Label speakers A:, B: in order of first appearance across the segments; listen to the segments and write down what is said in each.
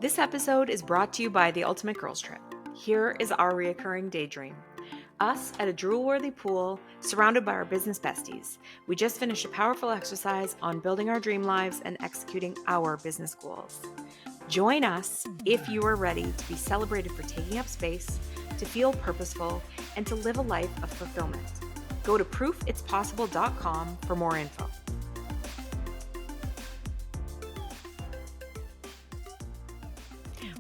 A: This episode is brought to you by the Ultimate Girls Trip. Here is our reoccurring daydream. Us at a drool-worthy pool, surrounded by our business besties. We just finished a powerful exercise on building our dream lives and executing our business goals. Join us if you are ready to be celebrated for taking up space, to feel purposeful, and to live a life of fulfillment. Go to proofitspossible.com for more info.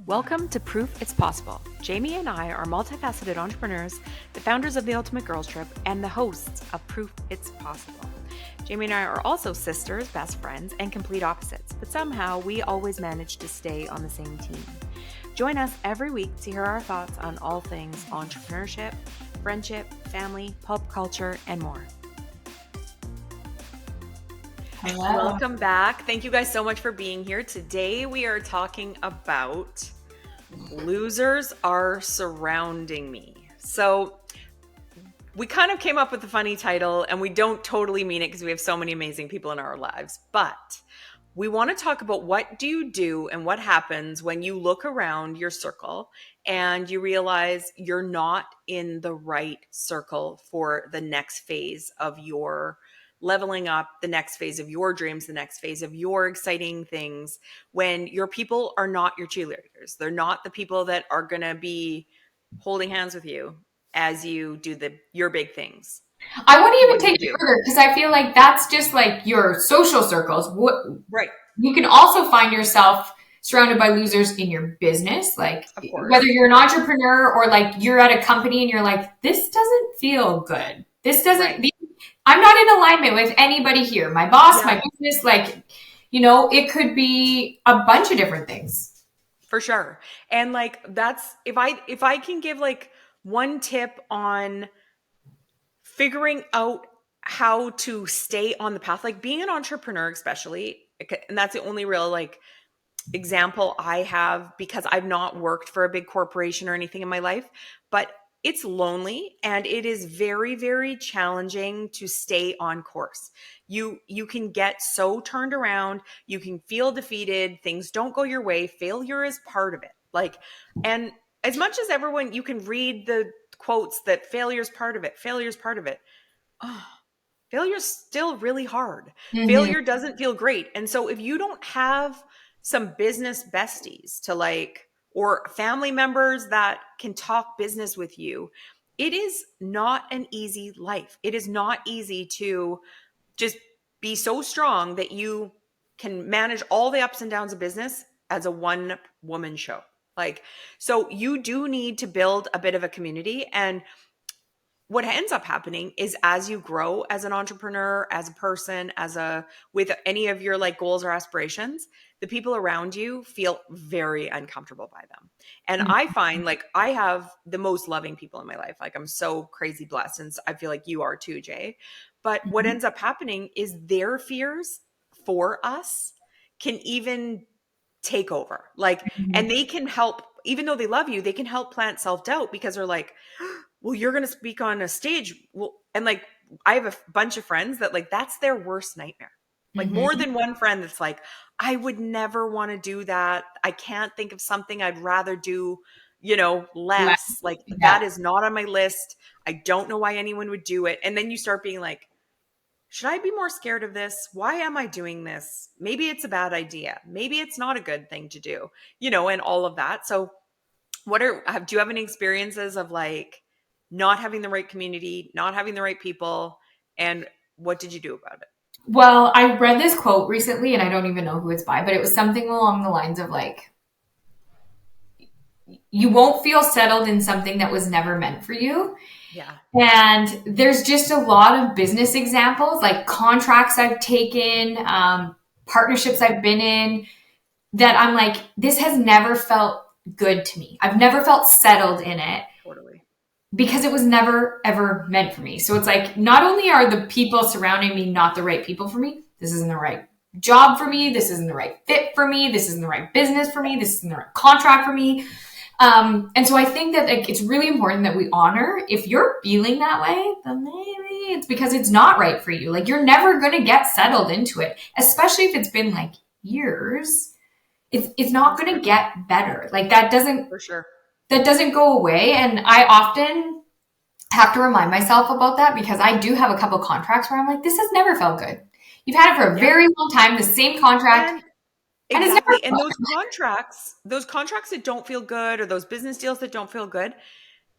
A: Welcome to Proof It's Possible. Jamie and I are multifaceted entrepreneurs, the founders of the Ultimate Girls Trip, and the hosts of Proof It's Possible. Jamie and I are also sisters, best friends, and complete opposites, but somehow we always manage to stay on the same team. Join us every week to hear our thoughts on all things entrepreneurship, friendship, family, pop culture, and more.
B: Hello.
A: Welcome back. Thank you guys so much for being here. Today we are talking about losers are surrounding me. So we kind of came up with a funny title, and we don't totally mean it because we have so many amazing people in our lives, but we want to talk about what do you do and what happens when you look around your circle and you realize you're not in the right circle for the next phase of your leveling up, the next phase of your dreams, the next phase of your exciting things, when your people are not your cheerleaders. They're not the people that are going to be holding hands with you as you do your big things.
B: I wouldn't even take it further because I feel like that's just like your social circles.
A: Right.
B: You can also find yourself surrounded by losers in your business, like whether you're an entrepreneur or like you're at a company and you're like, this doesn't feel good. This doesn't, I'm not in alignment with anybody here. My boss, my business, like, you know, it could be a bunch of different things.
A: For sure. And like, that's, if I can give like one tip on figuring out how to stay on the path, like being an entrepreneur, especially, and that's the only real like example I have, because I've not worked for a big corporation or anything in my life, but it's lonely and it is very, very challenging to stay on course. You can get so turned around, you can feel defeated, things don't go your way, failure is part of it. Like, and as much as everyone, you can read the quotes that failure is part of it, failure's still really hard. Mm-hmm. Failure doesn't feel great. And so if you don't have some business besties to like, or family members that can talk business with you, it is not an easy life. It is not easy to just be so strong that you can manage all the ups and downs of business as a one-woman show. Like, so you do need to build a bit of a community. And what ends up happening is as you grow as an entrepreneur, as a person, with any of your like goals or aspirations, the people around you feel very uncomfortable by them. And I find like I have the most loving people in my life. Like I'm so crazy blessed. And I feel like you are too, Jay. But what ends up happening is their fears for us can even take over. Like, and they can help, even though they love you, they can help plant self-doubt because they're like, well, you're going to speak on a stage. Well, and like, I have a bunch of friends that like, that's their worst nightmare. Like more than one friend that's like, I would never want to do that. I can't think of something I'd rather do, less. Like that is not on my list. I don't know why anyone would do it. And then you start being like, should I be more scared of this? Why am I doing this? Maybe it's a bad idea. Maybe it's not a good thing to do, and all of that. So do you have any experiences of like not having the right community, not having the right people, and what did you do about it?
B: Well, I read this quote recently and I don't even know who it's by, but it was something along the lines of like, you won't feel settled in something that was never meant for you.
A: Yeah.
B: And there's just a lot of business examples, like contracts I've taken, partnerships I've been in, that I'm like, this has never felt good to me. I've never felt settled in it.
A: Totally.
B: Because it was never, ever meant for me. So it's like, not only are the people surrounding me not the right people for me, this isn't the right job for me, this isn't the right fit for me, this isn't the right business for me, this isn't the right contract for me. And so I think that like, it's really important that we honor, if you're feeling that way, then maybe it's because it's not right for you. Like you're never going to get settled into it, especially if it's been like years. it's not going to get better. Like
A: For sure.
B: that doesn't go away. And I often have to remind myself about that because I do have a couple contracts where I'm like, this has never felt good. You've had it for a very long time, the same contract,
A: And
B: and it's never
A: exactly. And
B: felt
A: those contracts that don't feel good or those business deals that don't feel good,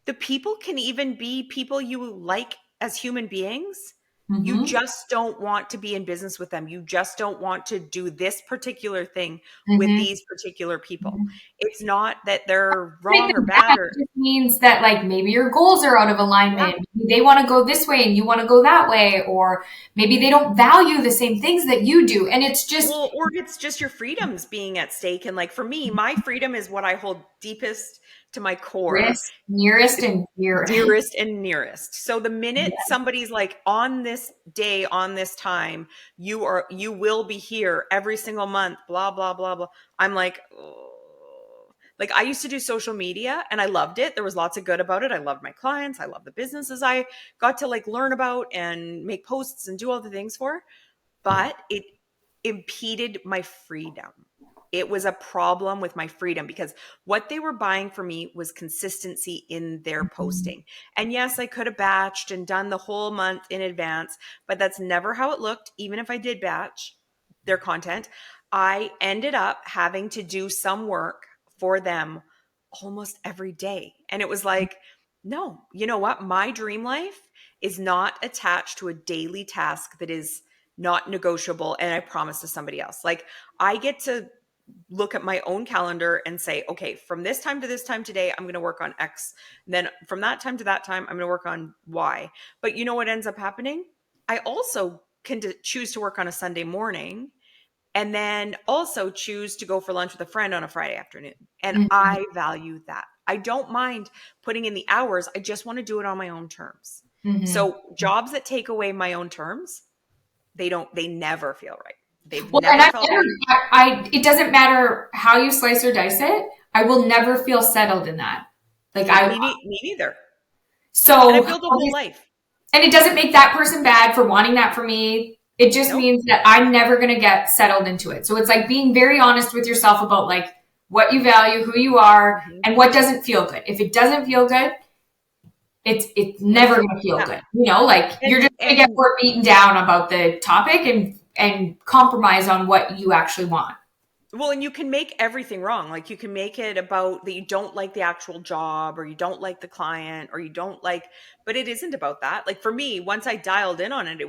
A: the people can even be people you like as human beings.
B: good.
A: You
B: Mm-hmm.
A: just don't want to be in business with them. You just don't want to do this particular thing with
B: Mm-hmm.
A: these particular people. It's not that they're
B: Make
A: wrong or
B: them bad.
A: bad or
B: It just means that like maybe your goals are out of
A: yeah.
B: alignment. Maybe they want to go this way and you want to go that way, or maybe they don't value the same things that you do. And it's just
A: Well, or it's just your freedoms being at stake. And like for me, my freedom is what I hold deepest to my core,
B: nearest and dear.
A: dearest and nearest. So the minute
B: Yeah.
A: somebody's like on this day, on this time, you will be here every single month, blah, blah, blah, blah. I'm like, oh. Like I used to do social media and I loved it. There was lots of good about it. I loved my clients. I loved the businesses I got to like learn about and make posts and do all the things for, but it impeded my freedom. It was a problem with my freedom because what they were buying for me was consistency in their posting. And yes, I could have batched and done the whole month in advance, but that's never how it looked. Even if I did batch their content, I ended up having to do some work for them almost every day. And it was like, no, you know what? My dream life is not attached to a daily task that is not negotiable and I promise to somebody else. Like I get to look at my own calendar and say, okay, from this time to this time today, I'm going to work on X. And then from that time to that time, I'm going to work on Y. But you know what ends up happening? I also can choose to work on a Sunday morning and then also choose to go for lunch with a friend on a Friday afternoon. And
B: Mhm.
A: I value that. I don't mind putting in the hours. I just want to do it on my own terms.
B: Mhm.
A: So jobs that take away my own terms, they never feel right. They've
B: Well, and
A: never felt right.
B: it doesn't matter how you slice or dice it. I will never feel settled in that. Like
A: Me neither. And I
B: so,
A: built a whole life.
B: and it doesn't make that person bad for wanting that for me. It just
A: Nope.
B: means that I'm never going to get settled into it. So it's like being very honest with yourself about like what you value, who you are,
A: Mhm.
B: and what doesn't feel good. If it doesn't feel good, it's never going to feel
A: Yeah.
B: good. You know, like you're just going to get
A: And
B: more beaten down about the topic and compromise on what you actually want.
A: well, and you can make everything wrong. Like you can make it about that you don't like the actual job or you don't like the client or you don't like, but it isn't about that. Like for me, once I dialed in on it,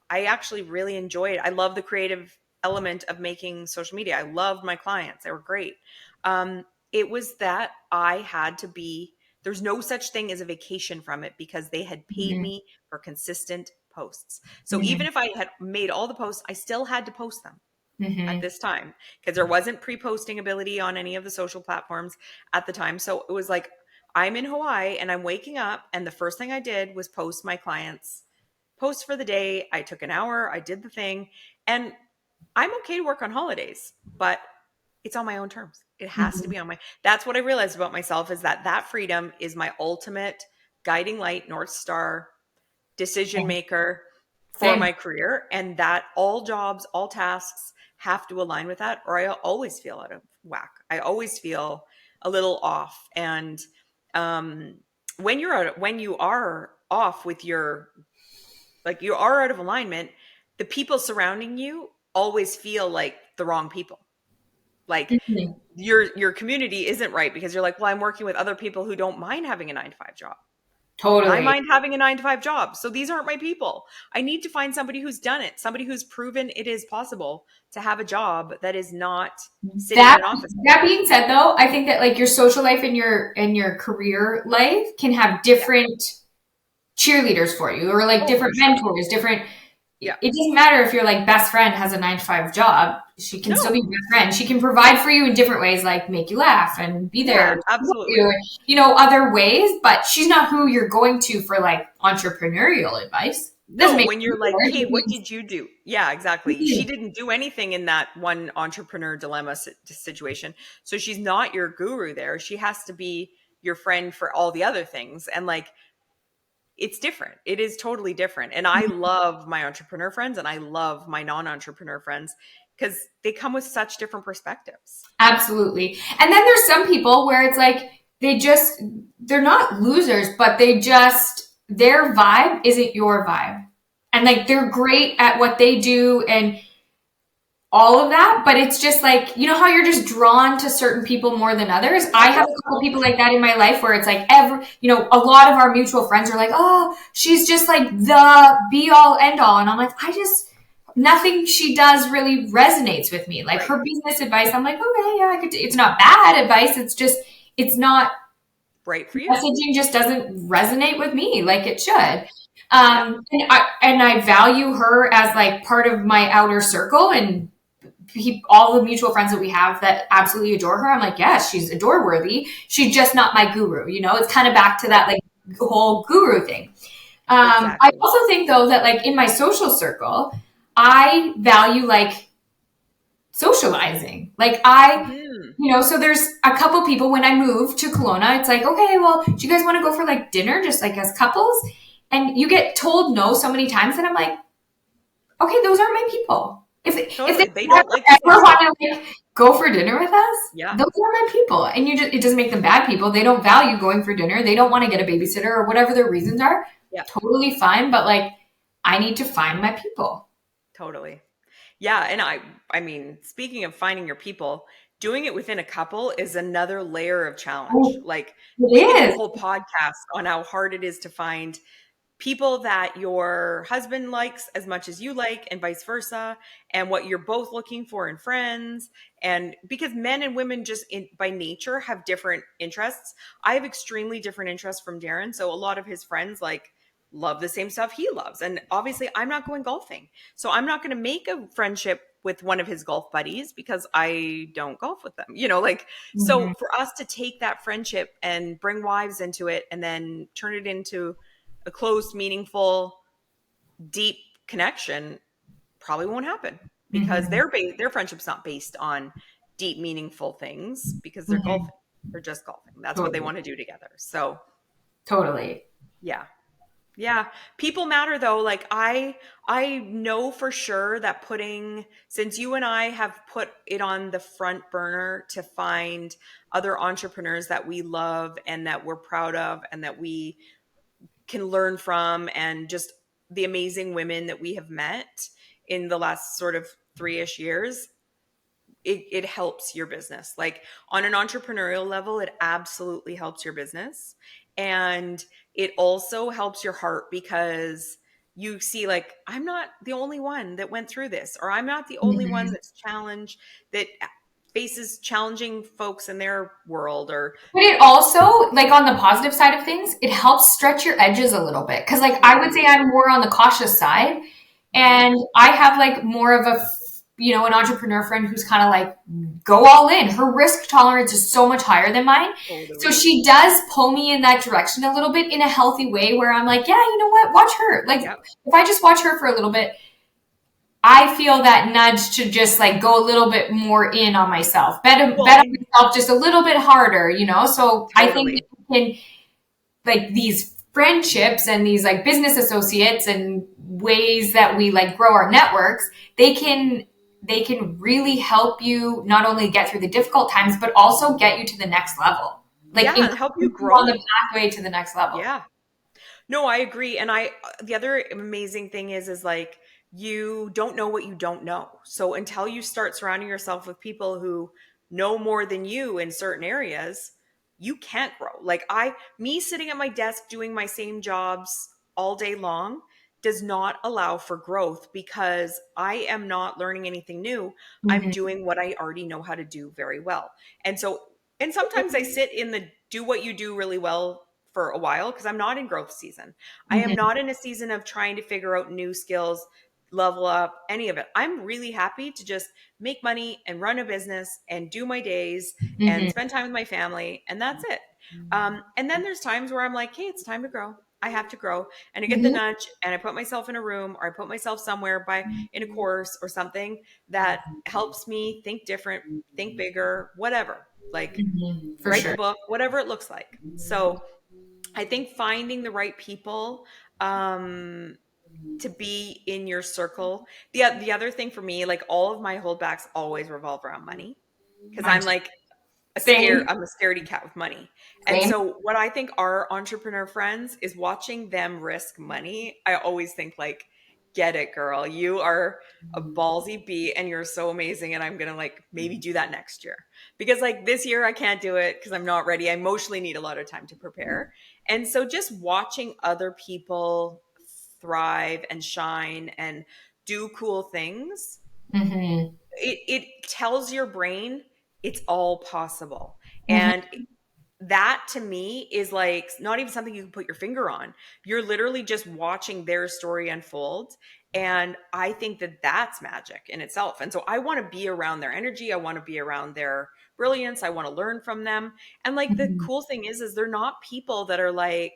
A: I actually really enjoyed. I love the creative element of making social media. I loved my clients. They were great. It was that I had to be, there's no such thing as a vacation from it because they had paid
B: Mm-hmm.
A: me for consistent posts. So
B: Mm-hmm.
A: even if I had made all the posts, I still had to post them at
B: Mm-hmm.
A: this time because there wasn't pre-posting ability on any of the social platforms at the time. So it was like I'm in Hawaii and I'm waking up and the first thing I did was post my clients post for the day. I took an hour, I did the thing, and I'm okay to work on holidays, but it's on my own terms. It has to
B: Mm-hmm.
A: be on my That's what I realized about myself is that freedom is my ultimate guiding light, north star, decision
B: Same.
A: maker for
B: Same.
A: my career, and that all jobs, all tasks have to align with that or I always feel out of whack. I always feel a little off. And um when you are off with your like you are out of alignment, the people surrounding you always feel like the wrong people. Like
B: Mhm.
A: your community isn't right because you're like, well, I'm working with other people who don't mind having a 9 to 5 job. I
B: Totally.
A: mind having a 9 to 5 job. So these aren't my people. I need to find somebody who's done it, somebody who's proven it is possible to have a job that is not sitting in
B: That
A: an office all
B: that
A: day.
B: being said though, I think that like your social life and your career life can have
A: Yeah.
B: different cheerleaders for you or like
A: Oh, for
B: different
A: sure.
B: mentors, different
A: Yeah.
B: it doesn't matter if your like best friend has a 9 to 5 job. She can still be
A: No.
B: your best friend. She can provide for you in different ways, like make you laugh and be there
A: Yeah,
B: and support
A: absolutely.
B: you, you know, other ways, but she's not who you're going to for like entrepreneurial advice. Doesn't
A: No,
B: make
A: when you're
B: you
A: like,
B: there. It
A: "Hey,
B: just
A: what
B: means
A: did you do?" Yeah, exactly. She didn't do anything in that one entrepreneur dilemma situation. So she's not your guru there. She has to be your friend for all the other things. And like it's different. It is totally different. And I love my entrepreneur friends and I love my non-entrepreneur friends because they come with such different perspectives.
B: Absolutely. And then there's some people where it's like they're not losers, but their vibe isn't your vibe. And like they're great at what they do and all of that, but it's just like, you know how you're just drawn to certain people more than others? I have a couple people like that in my life where it's like a lot of our mutual friends are like, oh, she's just like the be all end all. And I'm like, nothing she does really resonates with me. Like her business advice, I'm like, okay, yeah, it's not bad advice. It's not
A: right for you.
B: Messaging just doesn't resonate with me like it should. And I value her as like part of my outer circle, and all the mutual friends that we have that absolutely adore her. I'm like, yes, she's adore worthy. She's just not my guru. It's kind of back to that like whole guru thing. Exactly. I also think though that like in my social circle, I value like socializing. Like so there's a couple people when I moved to Kelowna, it's like, okay, well, do you guys want to go for like dinner just like as couples? And you get told no so many times that I'm like, okay, those aren't my people. If they don't like ever want to like go for dinner with us, those are my people. And it doesn't make them bad people. They don't value going for dinner. They don't want to get a babysitter or whatever their reasons are. Yeah. Totally fine. But like, I need to find my people.
A: Totally. Yeah. And I mean, speaking of finding your people, doing it within a couple is another layer of challenge. Like we did a whole podcast on how hard it is to find people that your husband likes as much as you like, and vice versa, and what you're both looking for in friends. And because men and women just by nature have different interests. I have extremely different interests from Darren. So a lot of his friends like love the same stuff he loves. And obviously I'm not going golfing. So I'm not going to make a friendship with one of his golf buddies because I don't golf with them, so for us to take that friendship and bring wives into it and then turn it into a close, meaningful, deep connection probably won't happen because their friendship's not based on deep, meaningful things because they're golfing. They're just golfing. That's what they want to do together. So
B: totally.
A: Yeah. Yeah. People matter though. Like I know for sure that since you and I have put it on the front burner to find other entrepreneurs that we love and that we're proud of and that we can learn from, and just the amazing women that we have met in the last sort of 3-ish years, it helps your business. Like on an entrepreneurial level, it absolutely helps your business. And it also helps your heart because you see like, I'm not the only one that went through this, or I'm not the only one that's challenged, that faces challenging folks in their world.
B: But it also, like on the positive side of things, it helps stretch your edges a little bit. Cause like I would say I'm more on the cautious side, and I have like more of an entrepreneur friend who's kind of like go all in. Her risk tolerance is so much higher than mine. Totally. So she does pull me in that direction a little bit in a healthy way where I'm like, yeah, you know what? Watch her. Like if I just watch her for a little bit, I feel that nudge to just like go a little bit more in on myself, bet on myself just a little bit harder, So totally. I think that we can, like these friendships and these like business associates and ways that we like grow our networks, they can really help you not only get through the difficult times, but also get you to the next level. Like
A: help you grow
B: on the pathway to the next level.
A: Yeah. No, I agree. And the other amazing thing is like, you don't know what you don't know. So until you start surrounding yourself with people who know more than you in certain areas, you can't grow. Like me sitting at my desk doing my same jobs all day long does not allow for growth because I am not learning anything new. I'm doing what I already know how to do very well. And sometimes I sit in the do what you do really well for a while because I'm not in growth season. I am not in a season of trying to figure out new skills, level up, any of it. I'm really happy to just make money and run a business and do my days and spend time with my family. And that's it. And then there's times where I'm like, hey, it's time to grow. I have to grow. And I get the nudge and I put myself in a room or I put myself somewhere in a course or something that helps me think different, think bigger, whatever, like write the book, whatever it looks like. So I think finding the right people, to be in your circle. The other thing for me, like all of my holdbacks always revolve around money because
B: Mine
A: I'm
B: too.
A: like
B: Same,
A: I'm a scaredy cat with money. And
B: same.
A: so what I think our entrepreneur friends is watching them risk money. I always think like, get it, girl. You are a ballsy bee and you're so amazing. And I'm gonna like maybe do that next year. Because like this year I can't do it because I'm not ready. I emotionally need a lot of time to prepare. And so just watching other people thrive and shine and do cool things,
B: Mm-hmm.
A: it tells your brain it's all possible.
B: Mm-hmm.
A: And that to me is like not even something you can put your finger on. You're literally just watching their story unfold. And I think that that's magic in itself. And so I want to be around their energy. I want to be around their brilliance. I want to learn from them. And like the
B: Mm-hmm.
A: cool thing is they're not people that are like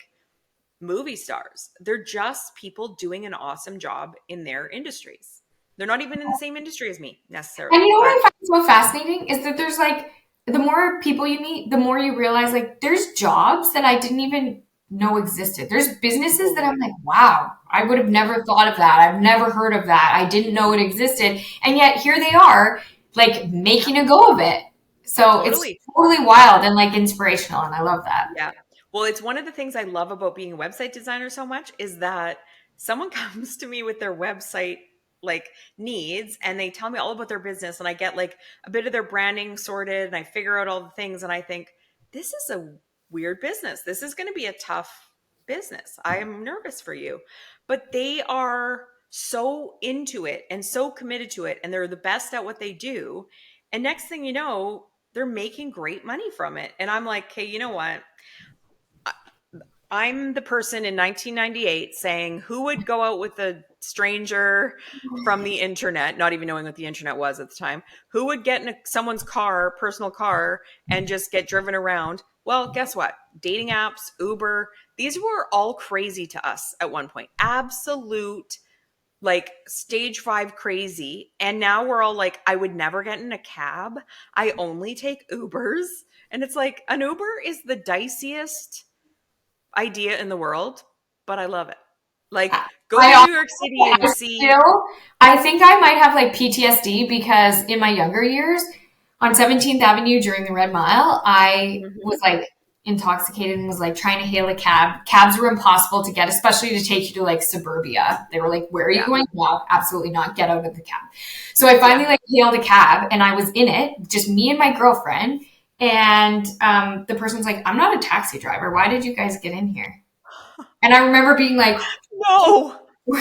A: movie stars. They're just people doing an awesome job in their industries. They're not even in the same industry as me
B: And
A: necessarily,
B: you know what
A: but
B: I find so fascinating is that there's like the more people you meet, the more you realize like there's jobs that I didn't even know existed. There's businesses that I'm
A: totally.
B: like, wow, I would have
A: Yeah,
B: never thought of that. I've never heard of that. I didn't know it existed. And yet here they are, like
A: yeah,
B: making a go of it. So it's
A: totally.
B: totally wild and like inspirational. And I love that.
A: Yeah. Well, it's one of the things I love about being a website designer so much is that someone comes to me with their website like needs and they tell me all about their business and I get like a bit of their branding sorted and I figure out all the things and I think this is a weird business. This is going to be a tough business. I am nervous for you. But they are so into it and so committed to it and they're the best at what they do. And next thing you know, they're making great money from it. And I'm like, hey, you know what? I'm the person in 1998 saying who would go out with a stranger from the internet, not even knowing what the internet was at the time, who would get in someone's car, personal car, and just get driven around. Well, guess what? Dating apps, Uber, these were all crazy to us at one point. Absolute like stage five crazy. And now we're all like, I would never get in a cab. I only take Ubers. And it's like, an Uber is the diciest idea in the world, but I love it. Like, go to
B: I
A: New York City and
B: I
A: see.
B: still, I think I might have like PTSD because in my younger years on 17th Avenue during the Red Mile, I was
A: Mhm.
B: like intoxicated and was like trying to hail a cab. Cabs were impossible to get, especially to take you to like suburbia. They were like, "Where are you
A: Yeah,
B: going?" No, absolutely not. Get out of the cab. So I finally
A: yeah.
B: like hailed a cab and I was in it, just me and my girlfriend. And the person's like, "I'm not a taxi driver. Why did you guys get in here?" And I remember being like,
A: No.
B: we're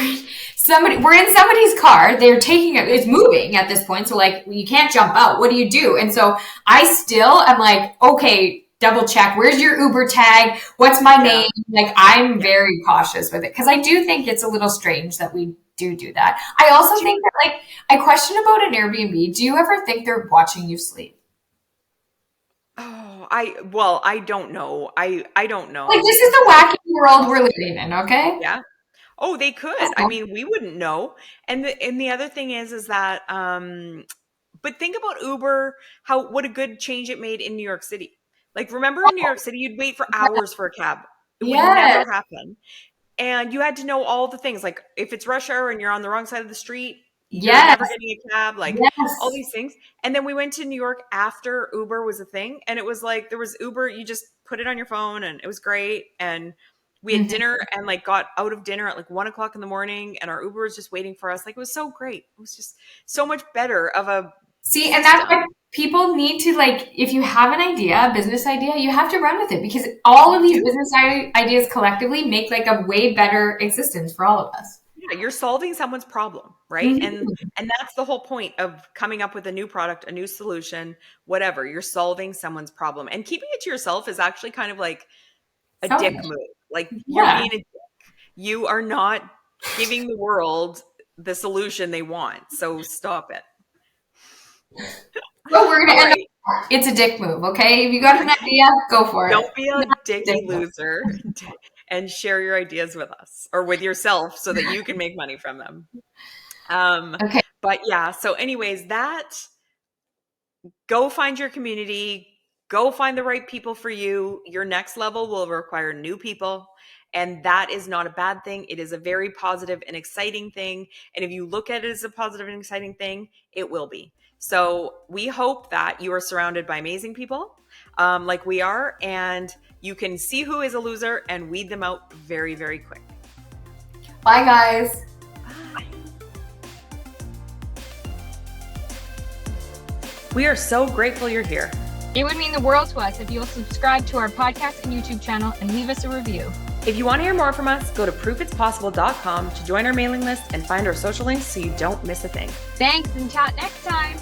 B: in somebody's car, they're taking it, it's moving at this point, so like you can't jump out, what do you do? And so I still am like, okay, double check, where's your Uber tag, what's my
A: Yeah,
B: name, like I'm
A: yeah.
B: very cautious with it because I do think it's a little strange that we do that. I also
A: Do
B: think
A: you,
B: that like I question about an Airbnb, do you ever think they're watching you sleep?
A: oh, I don't know. I don't
B: Like
A: know.
B: this is the wacky world we're living in, okay?
A: Yeah. Oh, they could. I mean, we wouldn't know. And the other thing is that but think about Uber, how what a good change it made in New York City. Like remember in New York City you'd wait for hours for a cab. It would never
B: Yes,
A: happen. And you had to know all the things like if it's rush hour and you're on the wrong side of the street, you're
B: yes,
A: never getting a cab, like all
B: yes.
A: these things. And then we went to New York after Uber was a thing. And it was like there was Uber, you just put it on your phone and it was great. And we had
B: Mhm.
A: dinner and like got out of dinner at like 1 o'clock in the morning and our Uber was just waiting for us. Like it was so great. It was just so much better of a
B: See, and that's
A: system.
B: what people need to like. If you have an idea, a business idea, you have to run with it because all of
A: You
B: these
A: do.
B: business ideas collectively make like a way better existence for all of us.
A: Yeah, you're solving someone's problem, right? And
B: Mhm.
A: that's the whole point of coming up with a new product, a new solution, whatever. You're solving someone's problem. And keeping it to yourself is actually kind of like a dick
B: Selfish.
A: move. Like you're
B: Yeah.
A: being a you are not giving the world the solution they want. So stop it.
B: But we're
A: All
B: gonna end
A: right.
B: up. It's a dick move, okay? If you got an idea, go for it.
A: Don't be a
B: Dick
A: dicky
B: move.
A: loser and share your ideas with us or with yourself so that you can make money from them. Um,
B: Okay.
A: but yeah, so anyways, that go find your community, go find the right people for you. Your next level will require new people And that is not a bad thing. It is a very positive and exciting thing. And if you look at it as a positive and exciting thing, it will be. So we hope that you are surrounded by amazing people like we are, and you can see who is a loser and weed them out very, very quick.
B: Bye, guys.
A: Bye. We are so grateful you're here.
C: It would mean the world to us if you'll subscribe to our podcast and YouTube channel and leave us a review.
A: If you want to hear more from us, go to proofitspossible.com to join our mailing list and find our social links so you don't miss a thing.
C: Thanks, and chat next time.